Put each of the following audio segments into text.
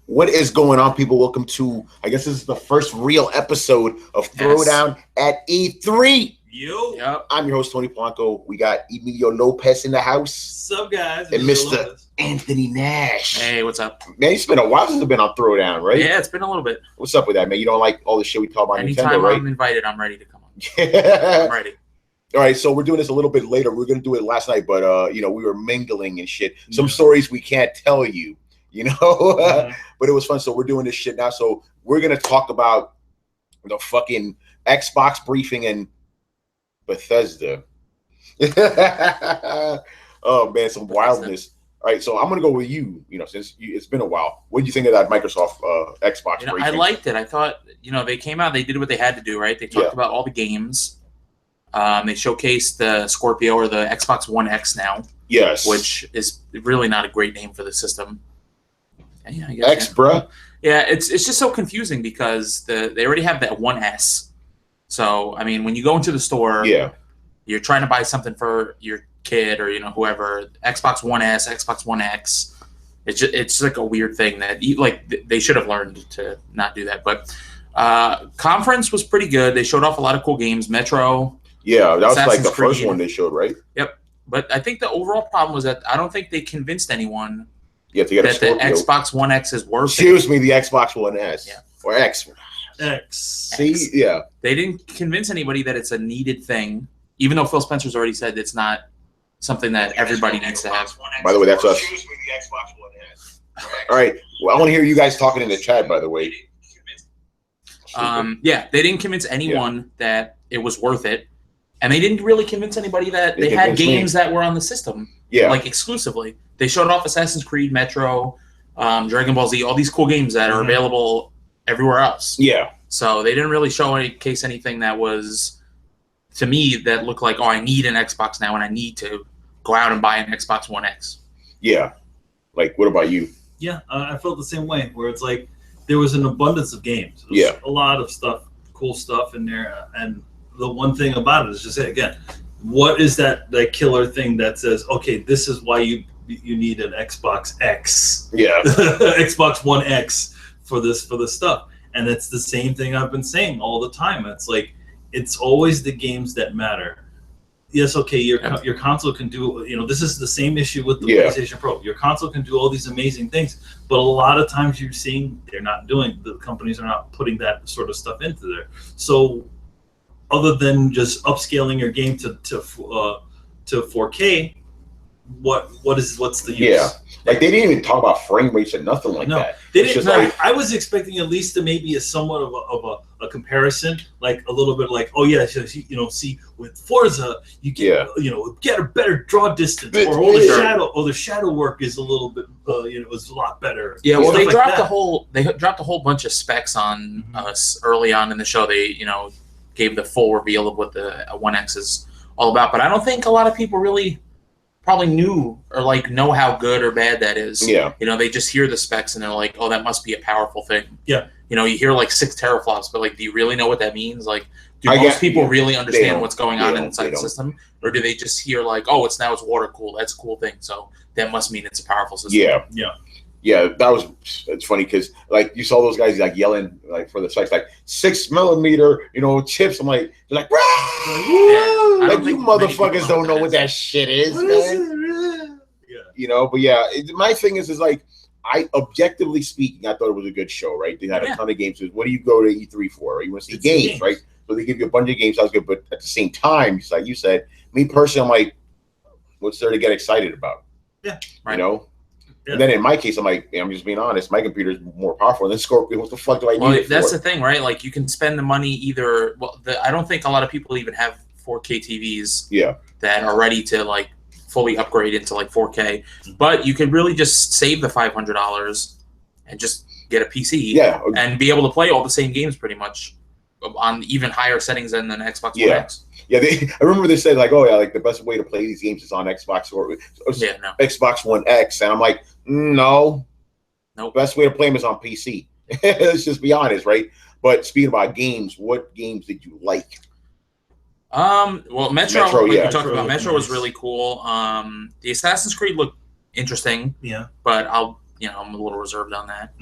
What is going on, people? Welcome to, I guess this is the first real episode of Throwdown at E3. Yep. I'm your host, Tony Blanco. We got Emilio Lopez in the house. Sup, guys? And Mr. Anthony Nash. Hey, what's up? Man, it's been a while since I've been on Throwdown, right? Yeah, it's been a little bit. What's up with that, man? You don't like all the shit we talk about Anytime Nintendo, right? I'm invited, I'm ready to come on. Yeah. I'm ready. All right, so we're doing this a little bit later. We are going to do it last night, but, we were mingling and shit. Some stories we can't tell you. But it was fun. So we're doing this shit now. So we're gonna talk about the fucking Xbox briefing and Bethesda. Oh man, some wildness. All right, so I'm gonna go with you. Since it's been a while, what do you think of that Microsoft Xbox briefing? I liked it. I thought they came out, they did what they had to do, right? They talked about all the games. They showcased the Scorpio or the Xbox One X now. Yes, which is really not a great name for the system. Yeah, I guess, X, bruh. Yeah, it's just so confusing because they already have that 1S. So I mean, when you go into the store, you're trying to buy something for your kid or whoever. Xbox One S, Xbox One X. It's just like a weird thing that they should have learned to not do that. But conference was pretty good. They showed off a lot of cool games. Metro. Yeah, that was like the Creed. first one they showed, right? Yep. But I think the overall problem was that I don't think they convinced anyone. You have to get that the Xbox One X is worth Excuse me, the Xbox One S or X. See, yeah. They didn't convince anybody that it's a needed thing, even though Phil Spencer's already said it's not something that everybody needs to have. By the way, that's us. Excuse me, the Xbox One S. All right. Well, I want to hear you guys talking in the chat, by the way. Yeah, they didn't convince anyone that it was worth it. And they didn't really convince anybody that they had games that were on the system, like exclusively. They showed off Assassin's Creed, Metro, Dragon Ball Z, all these cool games that are available everywhere else. Yeah. So they didn't really show anything that was, to me, that looked like, oh, I need an Xbox now and I need to go out and buy an Xbox One X. Yeah. Like, what about you? Yeah, I felt the same way, where it's like there was an abundance of games. A lot of stuff, cool stuff in there, and the one thing about it is just again, what is that killer thing that says, okay, this is why you need an Xbox X, Xbox One X for this stuff, and it's the same thing I've been saying all the time. It's like it's always the games that matter. Yes, okay, your console can do. This is the same issue with the PlayStation Pro. Your console can do all these amazing things, but a lot of times you're seeing the companies are not putting that sort of stuff into there. So other than just upscaling your game to 4K, what's the use? Yeah, like they didn't even talk about frame rates or nothing like that. They didn't. I was expecting at least to maybe a somewhat of a comparison, like a little bit like, oh yeah, see with Forza you get get a better draw distance, or the shadow work is a little bit is a lot better. Yeah, well they dropped a whole bunch of specs on us early on in the show. They gave the full reveal of what the One X is all about, but I don't think a lot of people really probably knew or know how good or bad that is. Yeah. They just hear the specs and they're like, oh, that must be a powerful thing. Yeah. You hear 6 teraflops, but do you really know what that means? Do most people really understand what's going on inside the system? Or do they just hear oh, it's water cooled. That's a cool thing. So that must mean it's a powerful system. Yeah. Yeah. Yeah, it's funny because you saw those guys yelling for the specs 6mm chips. I'm like, they're like, you motherfuckers don't know what that shit is, man. But my thing is I objectively speaking, I thought it was a good show, right? They had a ton of games. What do you go to E3 for? Right? You want to see games, right? So they give you a bunch of games. Sounds good, but at the same time, just like you said, me personally, I'm like, what's there to get excited about? Yeah, right. And then in my case, I'm just being honest. My computer is more powerful than Scorpio. What the fuck do I need? That's the thing, right? You can spend the money either. Well, I don't think a lot of people even have 4K TVs. Yeah. That are ready to fully upgrade into 4K, but you could really just save the $500 and just get a PC. Yeah. And be able to play all the same games pretty much on even higher settings than an Xbox One X. Yeah, I remember they said the best way to play these games is on Xbox or Xbox One X, and I'm like, no, best way to play them is on PC. Let's just be honest, right? But speaking about games, what games did you like? Well, Metro we talked about. Metro was really cool. The Assassin's Creed looked interesting. Yeah. But I'm a little reserved on that.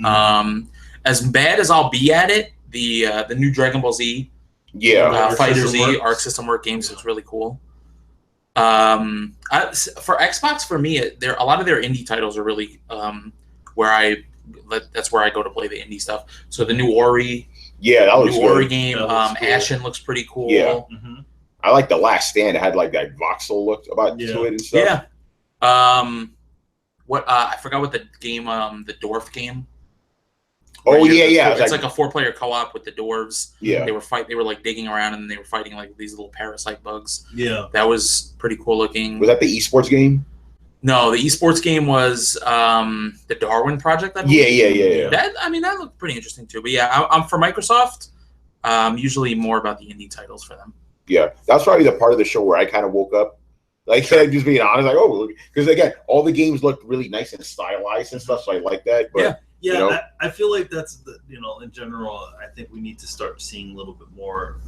As bad as I'll be at it, the new Dragon Ball Z, Fighter Z Arc System Work games is really cool. For Xbox, for me, a lot of their indie titles are really that's where I go to play the indie stuff. So the new Ori, that was new good. Ori game, Ashen looks pretty cool. Yeah, I like The Last Stand. It had like that voxel look to it and stuff. Yeah. I forgot what the game, the Dwarf game. Oh yeah. It's like a 4-player co-op with the dwarves. Yeah. They were like digging around and they were fighting like these little parasite bugs. Yeah. That was pretty cool looking. Was that the esports game? No, the esports game was the Darwin Project. I believe. Yeah. That looked pretty interesting too. But yeah, I'm for Microsoft. Usually more about the indie titles for them. Yeah, that's probably the part of the show where I kind of woke up. Like, just being honest, like, oh, because again, all the games looked really nice and stylized and stuff, so I like that. But I feel like that's in general, I think we need to start seeing a little bit more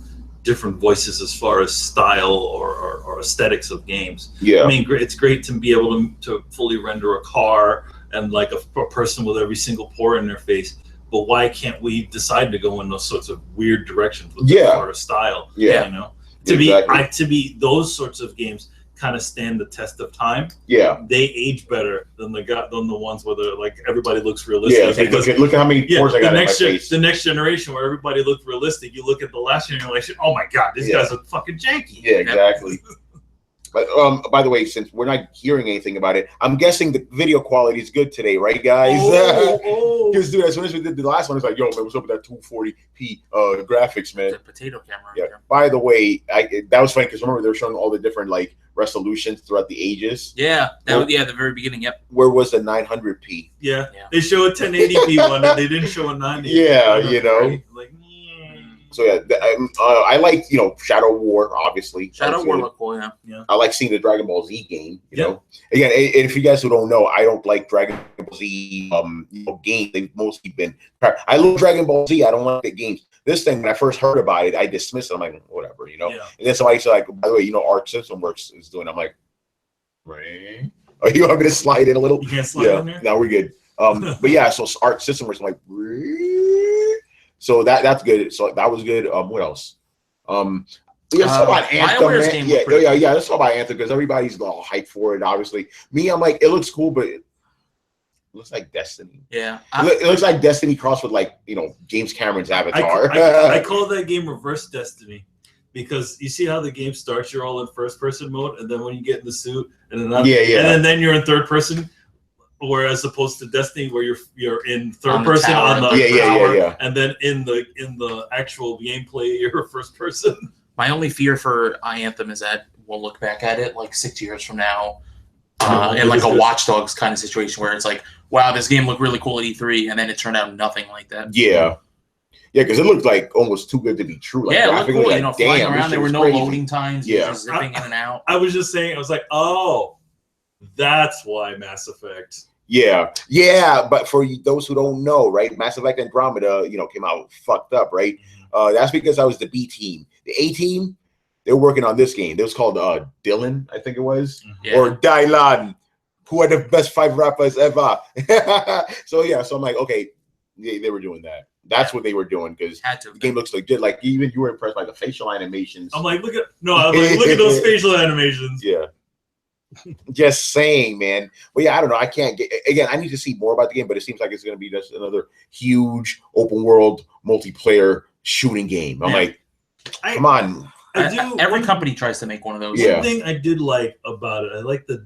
different voices as far as style or aesthetics of games. Yeah, I mean, it's great to be able to fully render a car and like a person with every single pore in their face. But why can't we decide to go in those sorts of weird directions with that sort of style? Yeah, to be those sorts of games kind of stand the test of time. Yeah, they age better than the ones where they're like everybody looks realistic. Yeah, because look at how many pores I got in my face. The next generation where everybody looked realistic, you look at the last generation, oh my god, these guys are fucking janky. Yeah, exactly. But by the way, since we're not hearing anything about it, I'm guessing the video quality is good today, right, guys? Because dude, as soon as we did the last one, it's like, yo, man, what's up with that 240p graphics, man? The potato camera. Yeah. By the way, that was funny because remember they were showing all the different like resolutions throughout the ages. Yeah, the very beginning. Yep. Where was the 900p? Yeah. They show a 1080p one, and they didn't show a 90. Yeah, like. So I like Shadow War, obviously. Shadow War looked cool, yeah. I like seeing the Dragon Ball Z game. You know, again, if you guys who don't know, I don't like Dragon Ball Z games. They've mostly been. I love Dragon Ball Z. I don't like the games. This thing, when I first heard about it, I dismissed it. I'm like, whatever, And then somebody said, like, by the way, Arc System Works is doing. I'm like, right? Oh, you want me to slide in a little? You can't slide in there. No, we're good. But yeah, so Arc System Works. I'm like, so that's good. So that was good. What else? Let's talk about Anthem. Let's talk about Anthem because everybody's all hyped for it. Obviously, me, I'm like, it looks cool, but it looks like Destiny. Yeah, it looks like Destiny crossed with like James Cameron's Avatar. I call that game Reverse Destiny. Because you see how the game starts, you're all in first person mode, and then when you get in the suit, and then you're in third person. Whereas opposed to Destiny, where you're in third person on the tower, and then in the actual gameplay, you're first person. My only fear for Anthem is that we'll look back at it like 6 years from now, in like a Watch Dogs kind of situation where it's like, wow, this game looked really cool at E3, and then it turned out nothing like that. Yeah, because it looked like almost too good to be true. Like, it looked cool. Like, flying around, there were no loading times. Yeah, just zipping in and out. I was just saying, I was like, oh, that's why Mass Effect. Yeah, but for those who don't know, right, Mass Effect Andromeda, came out fucked up, right? That's because I was the B team. The A team, they were working on this game. It was called Dylan, I think it was, or Dylan, who are the best 5 rappers ever. So I'm like, okay, they were doing that. That's what they were doing because the game looks legit. Like even you were impressed by the facial animations. I'm like, look at those facial animations. Yeah. Just saying, man. But yeah, I don't know. I can't get again. I need to see more about the game, but it seems like it's going to be just another huge open world multiplayer shooting game. I'm like, come on. Every company tries to make one of those. One thing I did like about it, I like the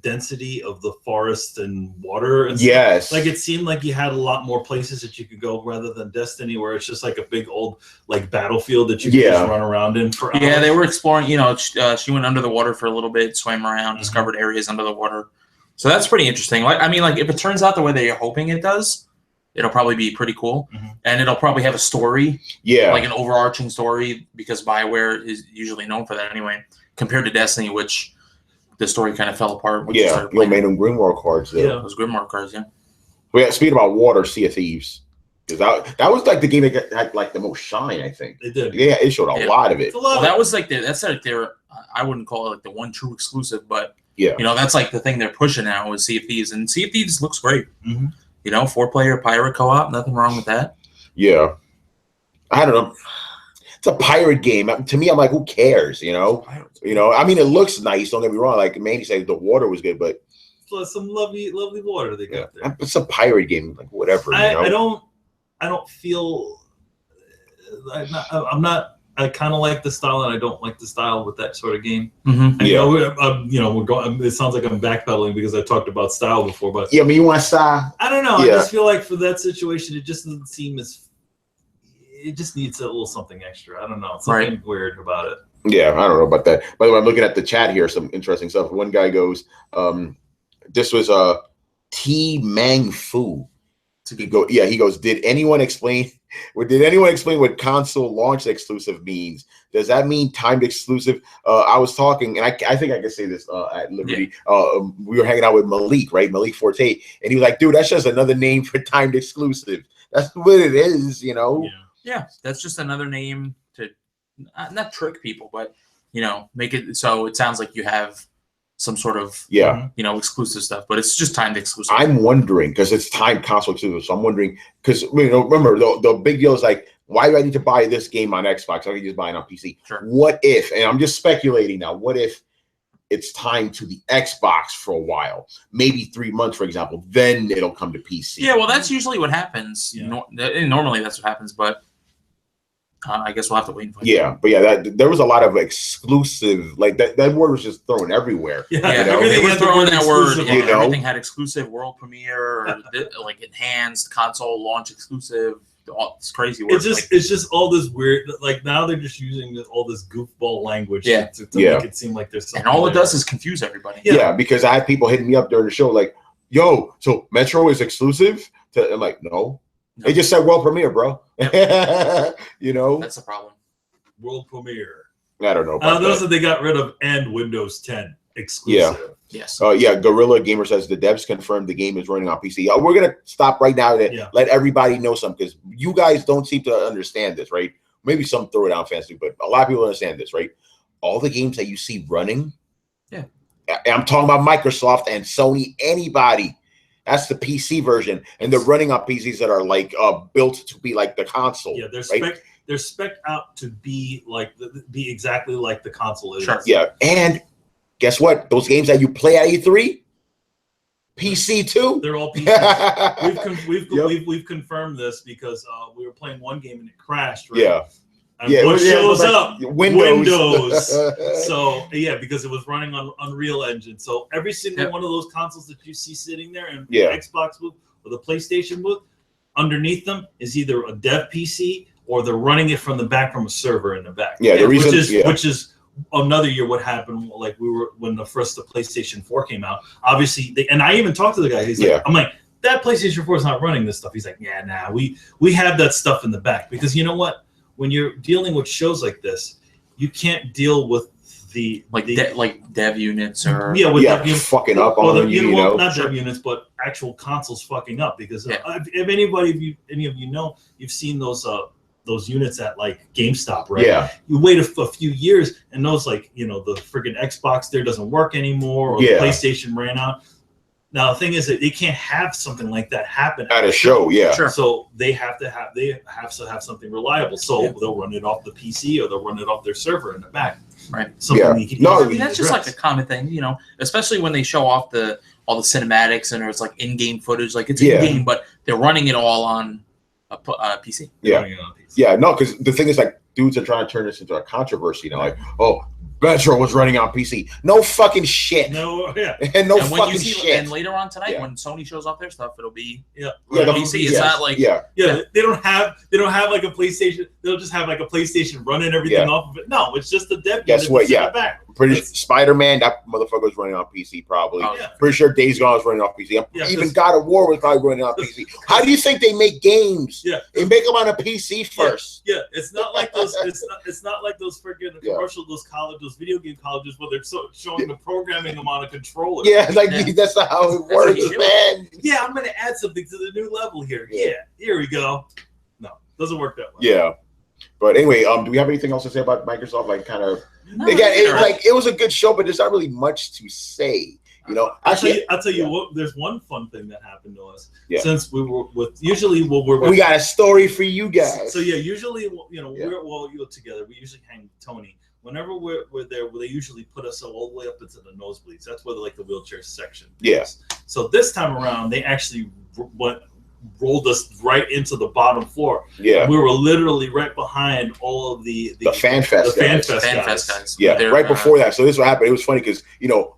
density of the forest and water. And yes, like it seemed like you had a lot more places that you could go rather than Destiny, where it's just like a big old like battlefield that you can just run around in for hours. Yeah, they were exploring. She went under the water for a little bit, swam around, discovered areas under the water. So that's pretty interesting. Like, I mean, like if it turns out the way they're hoping it does, it'll probably be pretty cool, and it'll probably have a story. Yeah, like an overarching story because BioWare is usually known for that anyway, compared to Destiny, which the story kind of fell apart. When you made them Grimoire cards. Though. Yeah, those Grimoire cards. Yeah. Well, yeah. Speaking about water, Sea of Thieves, because that was like the game that had like the most shine. I think it did. Yeah, it showed a lot of it. That was like that's like their. I wouldn't call it like the one true exclusive, but Yeah. You know, that's like the thing they're pushing now is Sea of Thieves, and Sea of Thieves looks great. Mm-hmm. You know, 4-player pirate co-op, nothing wrong with that. Yeah. I don't know. It's a pirate game. To me, I'm like, who cares? You know? I mean, it looks nice. Don't get me wrong. Like Mandy said, the water was good, but plus some lovely water they got there. It's a pirate game, like whatever. I don't feel. I kind of like the style, and I don't like the style with that sort of game. Mm-hmm. We're going. It sounds like I'm backpedaling because I talked about style before, but yeah, I mean, you want style? I don't know. Yeah. I just feel like for that situation, it just doesn't seem as. It just needs a little something extra. I don't know. Something weird about it. Yeah, I don't know about that. By the way, I'm looking at the chat here. Some interesting stuff. One guy goes, "This was T Mang Fu." He goes, Did anyone explain what console launch exclusive means? Does that mean timed exclusive? I was talking, and I think I can say this at Liberty. Yeah. We were hanging out with Malik, right? Malik Forte, and he was like, dude, that's just another name for timed exclusive. That's what it is, you know? Yeah, that's just another name to not trick people, but, you know, make it so it sounds like you have some sort of exclusive stuff, but it's just timed exclusive. I'm wondering because it's timed console exclusive. So I'm wondering because remember the big deal is like, why do I need to buy this game on Xbox? I can just buy it on PC. Sure. What if? And I'm just speculating now. What if it's timed to the Xbox for a while, maybe 3 months, for example? Then it'll come to PC. Yeah, well, that's usually what happens. Yeah. Normally, that's what happens, but. I guess we'll have to wait and find out. But there was a lot of exclusive, like that word was just thrown everywhere. Yeah, everything was throwing that word. Everything had exclusive world premiere, or like enhanced console launch exclusive. It's crazy words. It's just all this weird. Like now they're just using all this goofball language to make it seem like there's something. And all it does is confuse everybody. Yeah, because I had people hitting me up during the show like, "Yo, so Metro is exclusive?" I'm like, "No." They just said world premiere, bro. Yep. You know? That's the problem. World premiere. I don't know. Those that they got rid of and Windows 10 exclusive. Yeah. Yes. Gorilla Gamer says the devs confirmed the game is running on PC. We're going to stop right now to let everybody know something because you guys don't seem to understand this, right? Maybe some Throwdown fans do, but a lot of people understand this, right? All the games that you see running. Yeah. I'm talking about Microsoft and Sony, anybody. That's the PC version, and they're running on PCs that are like built to be like the console. Yeah, they're spec out to be like be exactly like the console is. Sure. Yeah, and guess what? Those games that you play at E3, PC too. They're all PC. We've confirmed this because we were playing one game and it crashed. Right? Yeah. And what shows up? Windows. So because it was running on Unreal Engine. So every single one of those consoles that you see sitting there in the Xbox booth or the PlayStation booth, underneath them is either a dev PC or they're running it from the back from a server in the back. Yeah, the reason which is another year what happened. Like we were when the PlayStation 4 came out. Obviously, and I even talked to the guy. He's like, I'm like, that PlayStation 4 is not running this stuff. He's like, we have that stuff in the back because you know what. When you're dealing with shows like this, you can't deal with the dev units or dev units fucking up on them. Not dev units, but actual consoles fucking up. Because if any of you know, you've seen those units at like GameStop, right? Yeah. You wait a few years, and those the friggin' Xbox there doesn't work anymore, or the PlayStation ran out. Now the thing is that they can't have something like that happen at a show, Sure. So they have to have something reliable. So they'll run it off the PC or they'll run it off their server in the back. Right. That's just like a common thing, especially when they show off all the cinematics and there's like in-game footage, like it's in-game, but they're running it all on a PC. Yeah. No, because the thing is like dudes are trying to turn this into a controversy now, like, oh, Metro was running on PC. No fucking shit. No, and fucking shit. And later on tonight, when Sony shows off their stuff, it'll be PC. It's not like They don't have like a PlayStation. They'll just have like a PlayStation running everything off of it. No, it's just the dev. Guess what? Pretty Spider-Man, that motherfucker was running on PC probably. Pretty sure Days Gone was running off PC. Even God of War was probably running on PC. How do you think they make games? Yeah, they make them on a PC first. Yeah, it's not like those. It's not like those freaking commercial those video game colleges where they're showing the programming them on a controller. Yeah, that's not how it works, man. Yeah, I'm gonna add something to the new level here. Yeah, here we go. No, doesn't work that way. Yeah. But anyway, do we have anything else to say about Microsoft? Like, kind of again, it was a good show, but there's not really much to say. You know, I'll tell you what. There's one fun thing that happened to us since we were with. Usually, we got a story for you guys. So usually, we're together. We usually hang with Tony. Whenever we're there, they usually put us all the way up into the nosebleeds. That's where the wheelchair section is. Yeah. So this time around, they actually rolled us right into the bottom floor. Yeah. We were literally right behind all of the FanFest guys. Yeah, right before that. So this is what happened. It was funny because,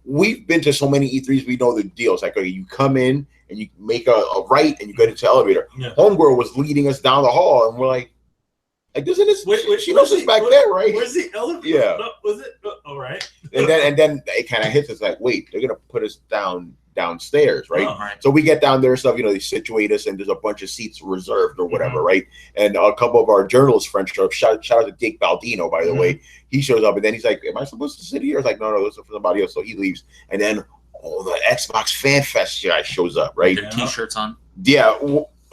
we've been to so many E3s, we know the deals. Like, okay, you come in and you make a right and you get into the elevator. Yeah. Homegirl was leading us down the hall and we're like, doesn't this? She knows this back there, right? Where's the elevator? Yeah. No, was it? All right. and then it kind of hits us like, wait, they're gonna put us downstairs, right? Oh, right? So we get down there and stuff. They situate us, and there's a bunch of seats reserved or whatever, right? And a couple of our journalist friends show up. Shout out to Dick Baldino, by the way. He shows up, and then he's like, "Am I supposed to sit here?" I was like, "No, this is for somebody else." So he leaves, and then the Xbox FanFest guy shows up, right? T-shirts on. Yeah.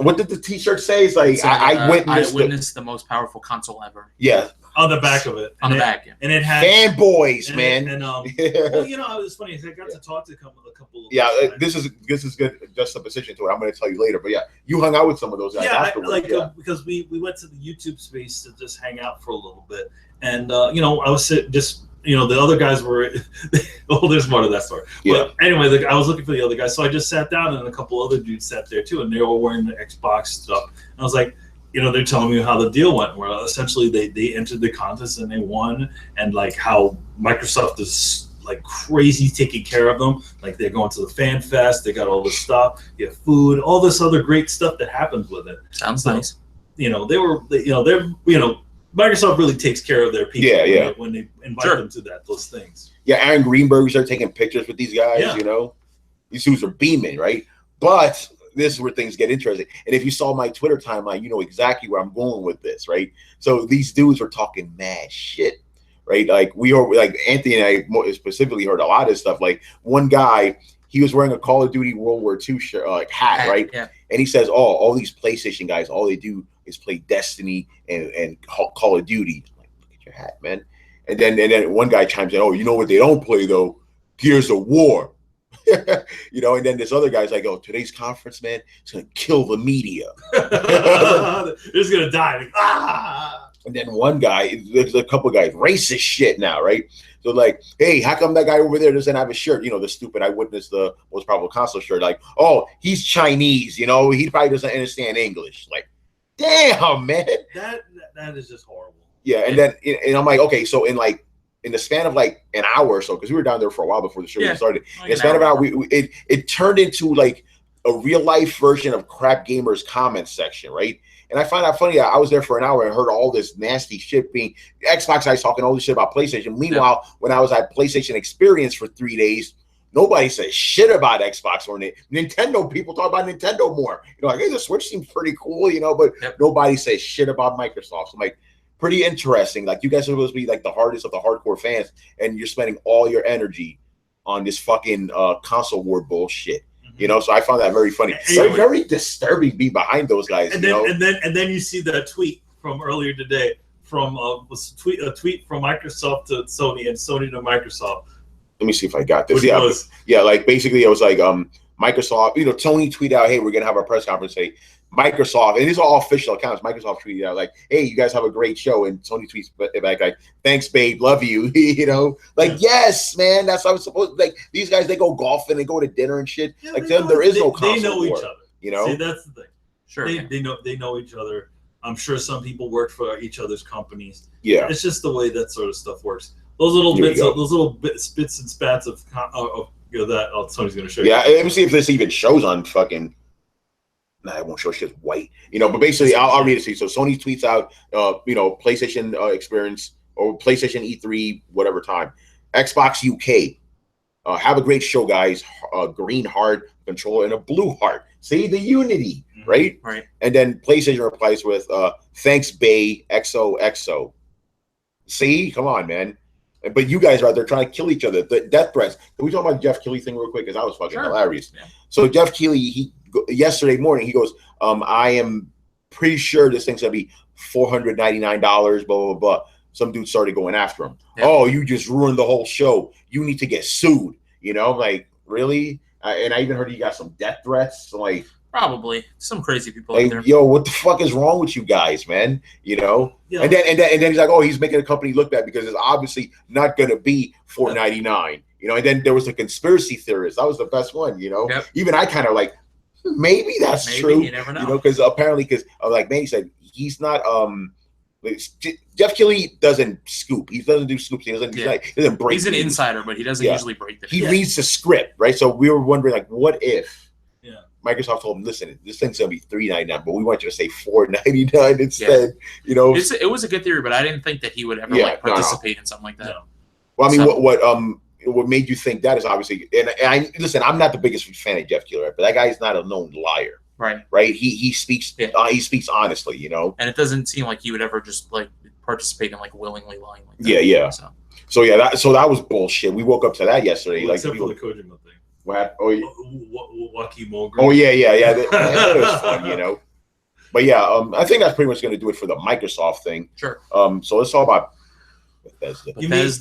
What did the T-shirt say? It's like, I witnessed the most powerful console ever. Yeah. On the back of it. On the back, yeah. And it had fanboys, man. And well, it was funny. I got to talk to a couple of this is good juxtaposition to it. I'm going to tell you later. But yeah, you hung out with some of those guys afterwards. Because we went to the YouTube space to just hang out for a little bit. And, I was sitting just, the other guys were, there's more to that story. Yeah. But anyway, I was looking for the other guys. So I just sat down and a couple other dudes sat there too. And they were wearing the Xbox stuff. And I was like, they're telling me how the deal went, where essentially they entered the contest and they won, and like how Microsoft is like crazy taking care of them. Like they're going to the FanFest, they got all this stuff, you have food, all this other great stuff that happens with it. Sounds nice. Microsoft really takes care of their people when they invite them to those things. Yeah, Aaron Greenberg started taking pictures with these guys. These dudes are beaming, right? But this is where things get interesting. And if you saw my Twitter timeline, you know exactly where I'm going with this, right? So these dudes were talking mad shit, right? Like Anthony and I specifically heard a lot of this stuff. Like one guy, he was wearing a Call of Duty World War II shirt, hat, right? Yeah. And he says, all these PlayStation guys, all they do is play Destiny and Call of Duty. I'm like, look at your hat, man. And then one guy chimes in, you know what they don't play though? Gears of War. And then this other guy's like, today's conference, man, it's gonna kill the media. They're just gonna die. And then one guy, there's a couple of guys, racist shit now, right? So like, hey, how come that guy over there doesn't have a shirt? The stupid I witnessed the most powerful console shirt. Like, he's Chinese, he probably doesn't understand English. Like, damn, man. That is just horrible. Yeah, and I'm like, okay, so in the span of like an hour or so, because we were down there for a while before the show started. In the span of an hour, it turned into like a real life version of Crap Gamers comment section, right? And I find that funny. I was there for an hour and heard all this nasty shit being Xbox guys talking all this shit about PlayStation. Meanwhile, when I was at PlayStation Experience for 3 days, nobody said shit about Xbox or Nintendo. People talk about Nintendo more. Like, hey, the Switch seems pretty cool, but nobody says shit about Microsoft. So I'm like, pretty interesting. Like, you guys are supposed to be like the hardest of the hardcore fans, and you're spending all your energy on this fucking console war bullshit. So I found that very funny. Very disturbing. Be behind those guys. And then you see that tweet from earlier today from a tweet from Microsoft to Sony and Sony to Microsoft. Let me see if I got this. Which like basically it was like Microsoft. Tony tweeted out, "Hey, we're gonna have our press conference today." Microsoft, and these are all official accounts. Microsoft tweeted out like, "Hey, you guys have a great show," and Sony tweets back like, "Thanks, babe, love you." Yes, man, that's how it's supposed. Like these guys, they go golfing, they go to dinner and shit. Yeah, like them, there is no console They know war, each other. See, that's the thing. Sure, they know each other. I'm sure some people work for each other's companies. Yeah, it's just the way that sort of stuff works. Those little spits and spats of that. Sony's going to show you. Yeah, let me see if this even shows on fucking. Nah, it won't show shit white, but basically I'll read it to you. So Sony tweets out, PlayStation experience or PlayStation E3, whatever time. Xbox UK, have a great show, guys. Green heart controller and a blue heart. See the unity, right? Right. And then PlayStation replies with, thanks, Bay XOXO. See, come on, man. But you guys are out there trying to kill each other. The death threats. Can we talk about Jeff Keighley thing real quick? Because that was fucking hilarious. Yeah. So Jeff Keighley, yesterday morning, he goes, I am pretty sure this thing's gonna be $499. Blah blah blah. Some dude started going after him. Yeah. Oh, you just ruined the whole show. You need to get sued. You know, like really. And I even heard he got some death threats. Like probably some crazy people like, out there. Yo, what the fuck is wrong with you guys, man? You know. Yeah. And then he's like, oh, he's making a company look bad because it's obviously not gonna be $499. You know. And then there was a conspiracy theorist. That was the best one. You know. Yep. Even I kind of like maybe that's true. You never know. You know, because apparently, like Manny said, he's not Jeff Keighley doesn't scoop. He doesn't do scoops. He doesn't break. He's an insider, but he doesn't usually break the. He reads the script, right? So we were wondering, like, what if Microsoft told him, "Listen, this thing's gonna be $399, but we want you to say $499 instead." You know, it was a good theory, but I didn't think that he would ever participate in something like that. No. Well, I mean, what made you think that is obviously, and I listen. I'm not the biggest fan of Jeff Keighley, but that guy's not a known liar. Right. He speaks. He speaks honestly, you know. And it doesn't seem like he would ever just like participate in like willingly lying like that. Yeah. So that was bullshit. We woke up to that yesterday. Well, except for the Kojima thing. What? Oh, Joaquin Mogul. Oh yeah. That was fun, you know. But yeah, I think that's pretty much going to do it for the Microsoft thing. Sure. So let's talk about Bethesda. You mean the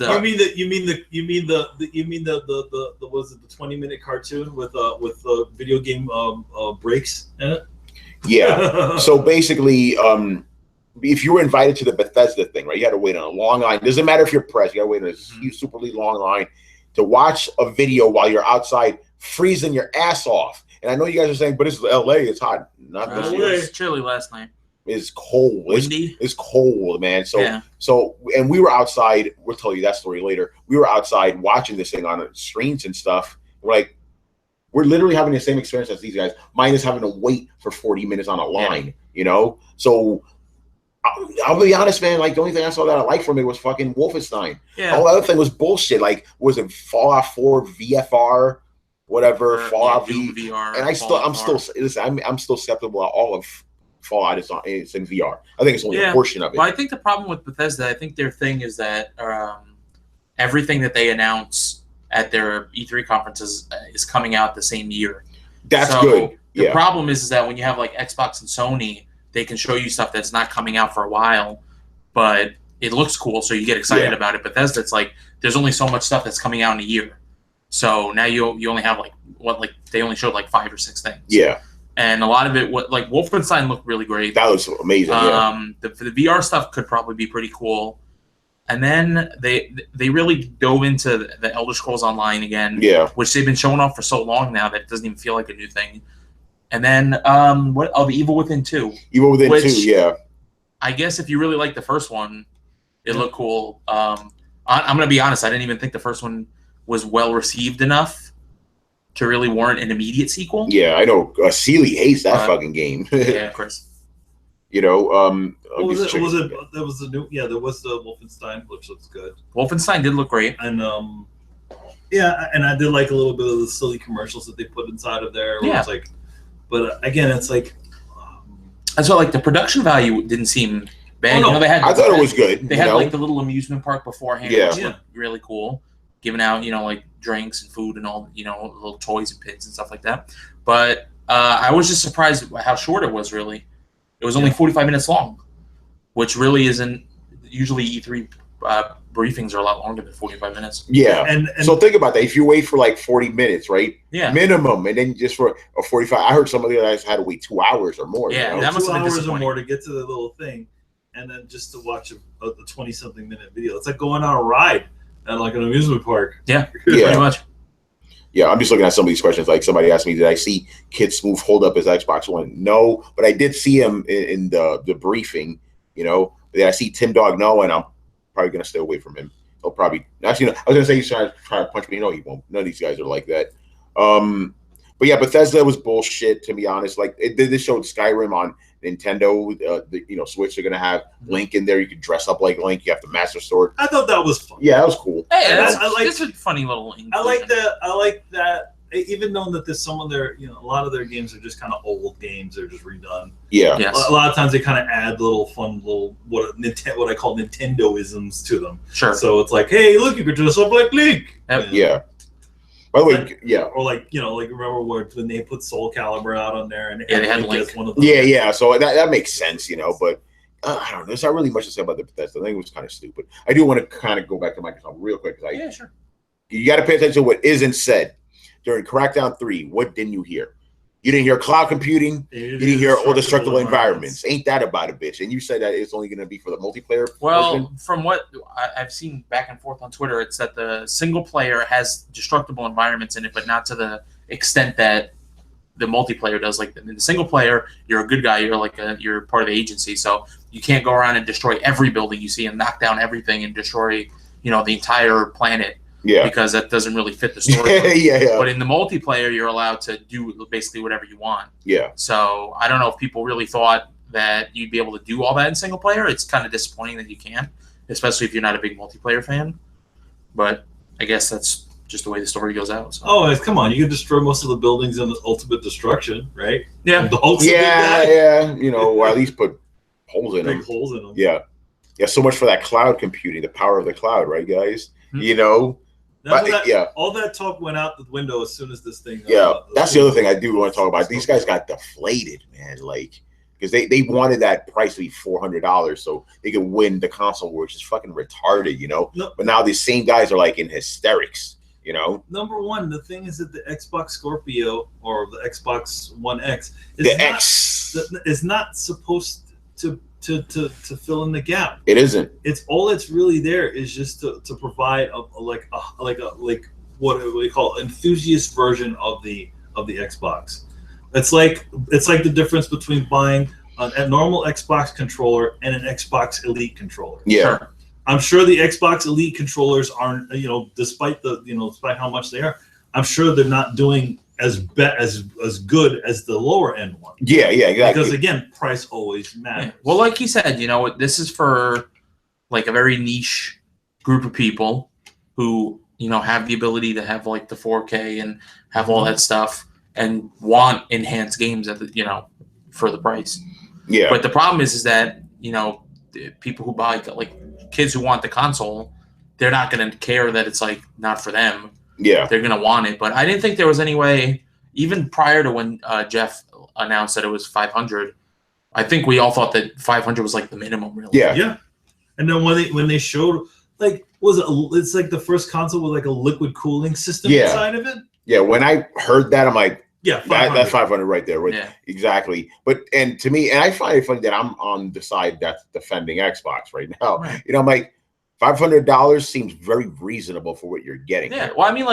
was it the 20-minute cartoon with the video game breaks in it? Yeah. So basically, if you were invited to the Bethesda thing, right, you had to wait on a long line. Doesn't matter if you're press, you got to wait on a huge, super long line to watch a video while you're outside freezing your ass off. And I know you guys are saying, but it's LA, it's hot. Not this year. It was chilly last night. It's cold. Windy. It's cold, man. So and we were outside. We'll tell you that story later. We were outside watching this thing on screens and stuff. We're literally having the same experience as these guys, minus having to wait for 40 minutes on a line. You know. So I'll be honest, man. Like the only thing I saw that I liked from it was fucking Wolfenstein. Yeah. All the other thing was bullshit. Like was it Fallout 4 VFR, whatever Fallout VR. And I'm still skeptical of all of Fallout. It's in VR. I think it's only a portion of it. Well, I think the problem with Bethesda, I think their thing is that everything that they announce at their E3 conferences is coming out the same year. That's good. The problem is that when you have like Xbox and Sony, they can show you stuff that's not coming out for a while, but it looks cool, so you get excited about it. Bethesda, it's like there's only so much stuff that's coming out in a year. So now you only have they only showed like 5 or 6 things. Yeah. And a lot of it, like Wolfenstein looked really great. That was amazing. The VR stuff could probably be pretty cool. And then they really dove into the Elder Scrolls Online again, which they've been showing off for so long now that it doesn't even feel like a new thing. And then the Evil Within 2. Evil Within 2, yeah. I guess if you really like the first one, it looked cool. I'm going to be honest, I didn't even think the first one was well received enough to really warrant an immediate sequel. Yeah, I know. Seeley hates that fucking game. Yeah, of course. You know, there was the Wolfenstein, which looks good. Wolfenstein did look great. And and I did like a little bit of the silly commercials that they put inside of there. Where it's like, but again, it's like, and so like the production value didn't seem bad. Oh, no. I thought it was good. They had like the little amusement park beforehand, which looked really cool, giving out like drinks and food and all little toys and pins and stuff like that. But I was just surprised how short it was. Really, it was only 45 minutes long, which really isn't usually E3 briefings are a lot longer than 45 minutes. Yeah, and so think about that. If you wait for like 40 minutes, right? Yeah, minimum, and then just for a 45. I heard some of the guys had to wait 2 hours or more. Yeah, that must have been 2 hours or more to get to the little thing, and then just to watch a 20-something minute video. It's like going on a ride at like an amusement park. Yeah, pretty much. Yeah, I'm just looking at some of these questions. Like somebody asked me, did I see Kid Smooth hold up his Xbox One? No, but I did see him in the briefing. But I see Tim Dog no, and I'm probably gonna stay away from him. He'll probably actually. I was gonna say he's trying to punch me. No, he won't. None of these guys are like that. But yeah, Bethesda was bullshit, to be honest. Like they showed Skyrim on Nintendo. Switch. They're gonna have Link in there. You can dress up like Link. You have the Master Sword. I thought that was fun. Yeah, that was cool. Hey, that's a funny little Link. I like that. Even knowing that there's some of their, a lot of their games are just kind of old games. They're just redone. Yeah. Yes. A lot of times they kind of add little what I call Nintendoisms to them. Sure. So it's like, hey, look, you could dress up like Link. Yeah. By the way, yeah. Or like remember when they put Soul Calibur out on there and they had Link. One of those. Yeah. So that makes sense, but I don't know. There's not really much to say about the Bethesda. I think it was kind of stupid. I do want to kind of go back to Microsoft real quick because sure. You got to pay attention to what isn't said during Crackdown 3. What didn't you hear? You didn't hear cloud computing. You didn't hear all destructible environments. Ain't that about a bitch? And you said that it's only going to be for the multiplayer. Well, from what I've seen back and forth on Twitter, it's that the single player has destructible environments in it, but not to the extent that the multiplayer does. Like in the single player, you're a good guy. You're part of the agency, so you can't go around and destroy every building you see and knock down everything and destroy, the entire planet. Yeah, because that doesn't really fit the story. yeah. But in the multiplayer, you're allowed to do basically whatever you want. Yeah. So I don't know if people really thought that you'd be able to do all that in single player. It's kind of disappointing that you can't, especially if you're not a big multiplayer fan. But I guess that's just the way the story goes out. So. Oh, come on! You can destroy most of the buildings in the Ultimate Destruction, right? Yeah. The Hulk's yeah. Or at least put holes in them. Big holes in them. Yeah. So much for that cloud computing, the power of the cloud, right, guys? Mm-hmm. All that talk went out the window as soon as this thing. That's the other thing I do want to talk about. These guys got deflated, man. Because they wanted that price to be $400 so they could win the console war, which is fucking retarded, No. But now these same guys are in hysterics, Number one, the thing is that the Xbox Scorpio or the Xbox One X is not supposed to fill in the gap. It isn't. It's all that's really there is just to provide a what we call enthusiast version of the Xbox. It's like the difference between buying a normal Xbox controller and an Xbox Elite controller. Yeah. Sure. I'm sure the Xbox Elite controllers aren't, despite how much they are, I'm sure they're not doing as good as the lower end one. Yeah, exactly. Because again, price always matters. Yeah. Well, like he said, this is for a very niche group of people who have the ability to have the 4K and have all that stuff and want enhanced games at the for the price. Yeah. But the problem is that the people who buy kids who want the console, they're not going to care that it's not for them. Yeah. They're going to want it. But I didn't think there was any way, even prior to when Jeff announced that it was 500, I think we all thought that 500 was the minimum, really. Yeah. And then when they showed, it's the first console with a liquid cooling system inside of it. Yeah, when I heard that, I'm like, yeah, that's 500 right there. Right? Yeah. Exactly. And to me, and I find it funny that I'm on the side that's defending Xbox right now. Right. I'm like, $500 seems very reasonable for what you're getting. Yeah. Well, I mean,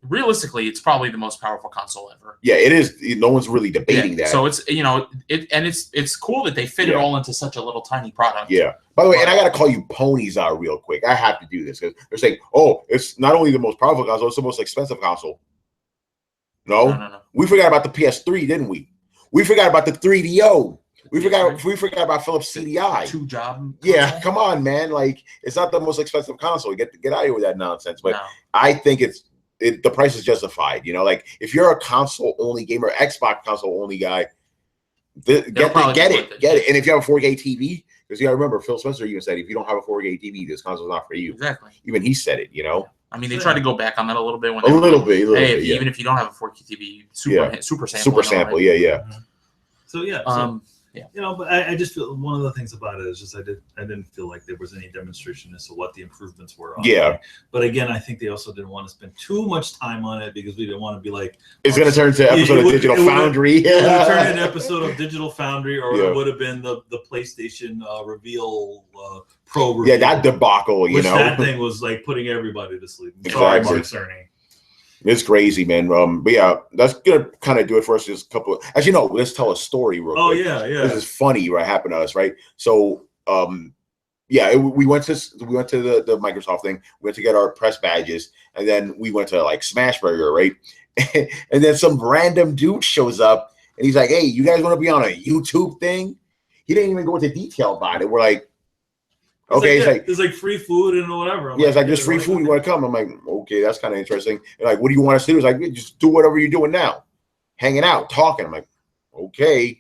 realistically, it's probably the most powerful console ever. Yeah, it is. No one's really debating that. So it's it's cool that they fit it all into such a little tiny product. Yeah. By the way, and I got to call you ponies out real quick. I have to do this because they're saying, "Oh, it's not only the most powerful console, it's the most expensive console." No. We forgot about the PS3, didn't we? We forgot about the 3DO. We forgot about Philips CDI. Two job. Yeah, come on, man. It's not the most expensive console. Get out of here with that nonsense. But I think the price is justified. If you're a console only gamer, Xbox console only guy, get it. And if you have a 4K TV, because you got to remember, Phil Spencer even said, if you don't have a 4K TV, this console's not for you. Exactly. Even he said it. I mean, they tried to go back on that a little bit. Even if you don't have a 4K TV, super sample. Super sample, yeah. So yeah. But I just feel one of the things about it is just I didn't feel like there was any demonstration as to what the improvements were. But again, I think they also didn't want to spend too much time on it because we didn't want to be it's going to turn into an episode of Digital Foundry. It would have turned into an episode of Digital Foundry, or it would have been the PlayStation reveal Pro reveal. Yeah, that debacle. That thing was putting everybody to sleep. Exactly. Sorry, Mark Cerny. It's crazy, man. But yeah, that's gonna kind of do it for us. Just a couple. As you know, let's tell a story real quick. Oh yeah. This is funny, right? Happened to us, right? So, we went to the Microsoft thing. We went to get our press badges, and then we went to Smashburger, right? And then some random dude shows up, and he's like, "Hey, you guys want to be on a YouTube thing?" He didn't even go into detail about it. We're like, okay, there's free food and whatever. It's just free food. You want to come? I'm like, okay, that's kind of interesting. They're like, what do you want us to do? It's just do whatever you're doing now, hanging out, talking. I'm like, okay,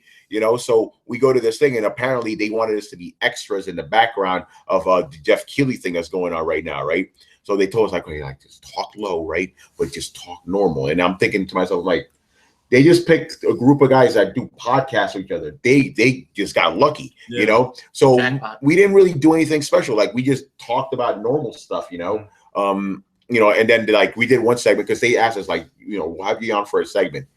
So we go to this thing, and apparently they wanted us to be extras in the background of the Jeff Keighley thing that's going on right now, right? So they told us like, okay, like just talk low, right? But just talk normal. And I'm thinking to myself, like, they just picked a group of guys that do podcasts with each other. They just got lucky, you know? So we didn't really do anything special. Like we just talked about normal stuff, you know? You know, and then like we did one segment because they asked us like, you know, we'll have you on for a segment.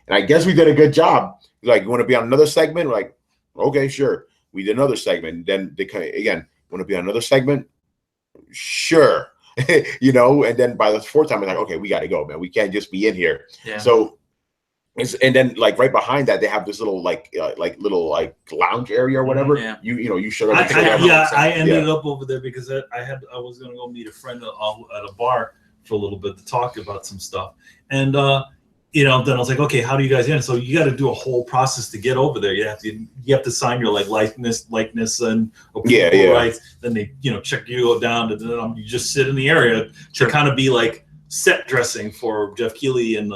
And I guess we did a good job. Like, you want to be on another segment? We're like, okay, sure. We did another segment. And then they kind of, again, want to be on another segment? Sure. You know, and then by the fourth time, it's like, okay, we got to go, man. We can't just be in here. Yeah. So, and then like right behind that, they have this little like lounge area or whatever. Yeah. You know, you should have. I ended up over there because I was going to go meet a friend at a bar for a little bit to talk about some stuff. And, you know, then I was like, okay, how do you guys get in? So you got to do a whole process to get over there. You have to sign your like likeness and approval rights. Then they, you know, check you down, and then you just sit in the area to kind of be like set dressing for Jeff Keighley and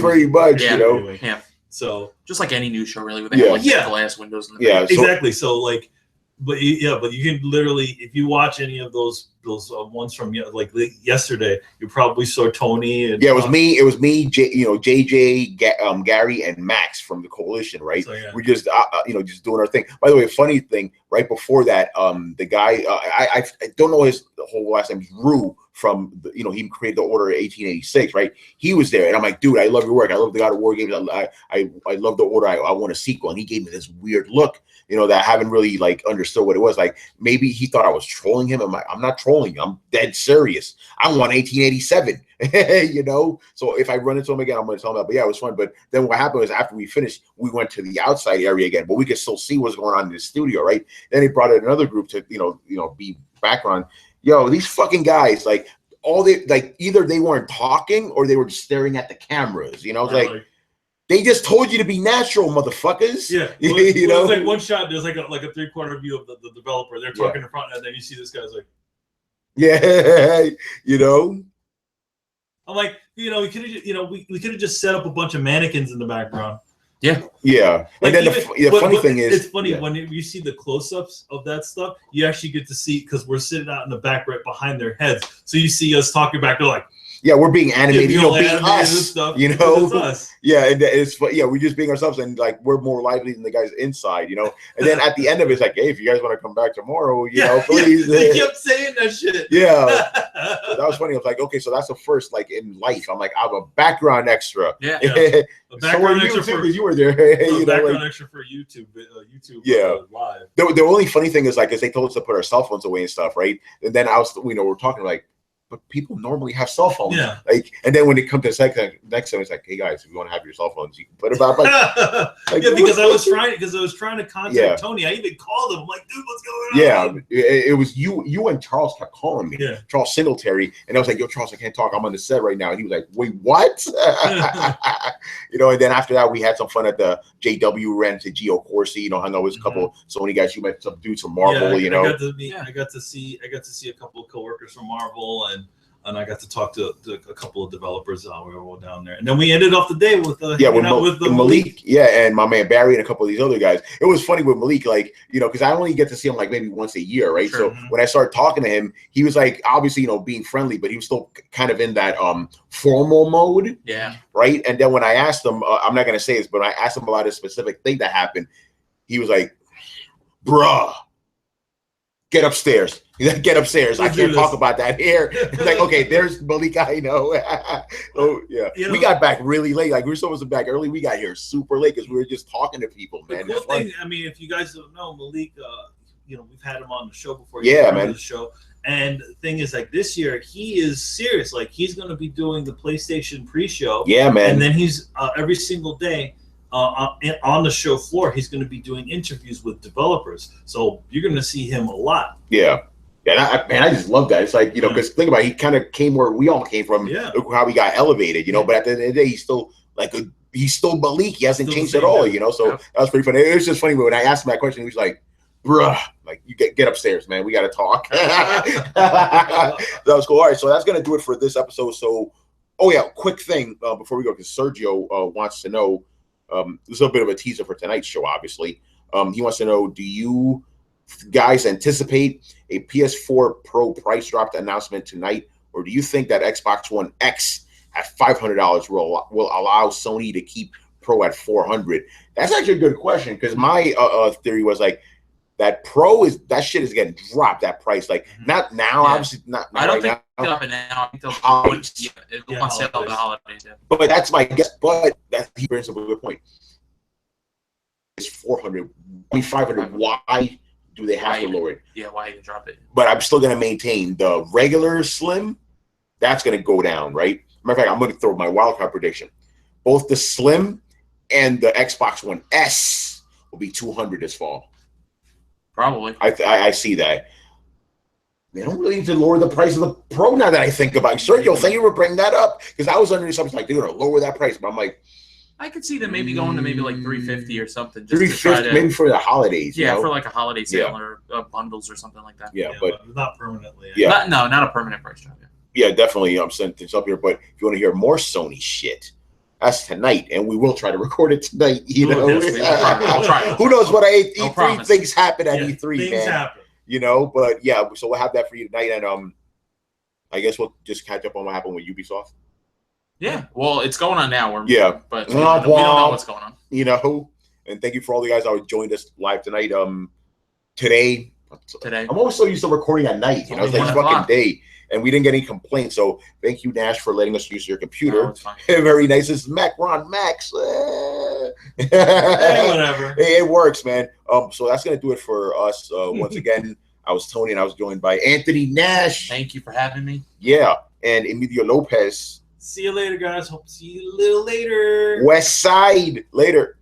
pretty much, you know. Anyway. Yeah. So just like any news show, really, with like glass windows in the back. Exactly. So like, but you can literally, if you watch any of those ones from like yesterday, you probably saw Tony. And, it was me, JJ, Gary, and Max from the coalition, right? So, we're just just doing our thing. By the way, funny thing, right before that, the guy, I don't know his whole last name, Rue from he created the Order 1886, right? He was there, and I'm like, dude, I love your work. I love the God of War games. I love the Order. I want a sequel, and he gave me this weird look. That I haven't really like understood what it was. Like maybe he thought I was trolling him. I'm not trolling. I'm dead serious. I want 1887. So if I run into him again, I'm going to tell him that. But yeah, it was fun. But then what happened was after we finished, we went to the outside area again, but we could still see what's going on in the studio, right? Then he brought in another group to be background. Yo, these fucking guys, like either they weren't talking or they were just staring at the cameras. Like. They just told you to be natural, motherfuckers. Yeah, it's like one shot. There's like a 3/4 view of the developer. They're talking in front, and then you see this guy's like, I'm like, we could have, we could have just set up a bunch of mannequins in the background. Yeah. And then the funny thing is, it's funny when you see the close-ups of that stuff. You actually get to see because we're sitting out in the back, right behind their heads. So you see us talking back. They're like. Yeah, we're being animated, being us, stuff, it's us. Yeah, and we're just being ourselves, and like we're more lively than the guys inside, And then at the end of it, it's like, hey, if you guys want to come back tomorrow, please. They kept saying that shit. Yeah, so that was funny. I was like, okay, so that's the first like in life. I'm like, I'm a background extra. Yeah, a background extra for you were there. Background extra for YouTube. Live. The only funny thing is like, is they told us to put our cell phones away and stuff, right? And then we're talking like. But people normally have cell phones. Yeah. And then when it comes to next time, it's like, hey guys, if you want to have your cell phones, you can put it up. Because I was trying to contact Tony. I even called him. I'm like, dude, what's going on? Yeah, it was you and Charles kept calling me. Yeah. Charles Singletary, and I was like, yo, Charles, I can't talk. I'm on the set right now. And he was like, wait, what? And then after that, we had some fun at the JW. Ran to Geo Corsi. Hung out with a couple Sony guys. You met some dudes from Marvel. I got to see a couple of coworkers from Marvel and I got to talk to a couple of developers. We were all down there, and then we ended off the day with Malik. Yeah, and my man Barry and a couple of these other guys. It was funny with Malik, like because I only get to see him like maybe once a year, right? Sure. So when I started talking to him, he was like obviously being friendly, but he was still kind of in that formal mode. Yeah. Right. And then when I asked him, I'm not gonna say this, but I asked him about a specific thing that happened. He was like, "Bruh, get upstairs." He's like, get upstairs. I can't talk about that here. It's like, okay, there's Malik. I know. So yeah, we got back really late. Like we were supposed to be back early. We got here super late because we were just talking to people, man. The cool thing, I mean, if you guys don't know, Malik, we've had him on the show before. Yeah, man. The show. And the thing is, like this year, he is serious. Like he's going to be doing the PlayStation pre-show. Yeah, man. And then he's every single day. On the show floor, he's going to be doing interviews with developers. So you're going to see him a lot. Yeah. Yeah, I just love that. It's like, because think about it, he kind of came where we all came from, how we got elevated, but at the end of the day, he's still he's still Malik. He hasn't changed at all, So that was pretty funny. It was just funny when I asked him that question, he was like, bruh, like you get upstairs, man. We got to talk. That was cool. All right, so that's going to do it for this episode. So, quick thing before we go, because Sergio wants to know, this is a bit of a teaser for tonight's show, obviously. He wants to know, do you guys anticipate a PS4 Pro price drop announcement tonight or do you think that Xbox One X at $500 will allow Sony to keep Pro at $400? That's actually a good question, because my theory was like that that shit is getting dropped, that price. Like not now, obviously not. I don't think now. I think they'll on sale over the holidays. Yeah. But that's my guess. But that he brings up a good point. It's 400, 500. Why do they have to lower it? Yeah, why you drop it? But I'm still going to maintain the regular Slim. That's going to go down, right? Matter of fact, I'm going to throw my wildcard prediction. Both the Slim and the Xbox One S will be 200 this fall. Probably. I see that. They don't really need to lower the price of the Pro now that I think about it. Sergio, thank you for bringing that up, because I was under the assumption like they're going to lower that price, but I'm like, I could see them maybe going to maybe like $350 or something. Just $350 maybe for the holidays. Yeah, for like a holiday sale or bundles or something like that. Yeah, but not permanently. Yeah, not a permanent price drop. Yeah, definitely. I'm sending this up here, but if you want to hear more Sony shit, that's tonight, and we will try to record it tonight. You know, we'll try. Who knows what E3 things happen at E3, things man. Happen. You know, but yeah, so we'll have that for you tonight, and I guess we'll just catch up on what happened with Ubisoft. Yeah, well, it's going on now. But we don't know what's going on. You know, and thank you for all the guys that joined us live tonight. Today, I'm always so used to recording at night. You know, it's like fucking day. And we didn't get any complaints, so thank you, Nash, for letting us use your computer. No, it's fine. Very nice. This is Mac. We're on Max. Hey, whatever. Hey, it works, man. So that's gonna do it for us. Once again, I was Tony, and I was joined by Anthony Nash. Thank you for having me. Yeah, and Emilio Lopez. See you later, guys. Hope to see you a little later. West Side later.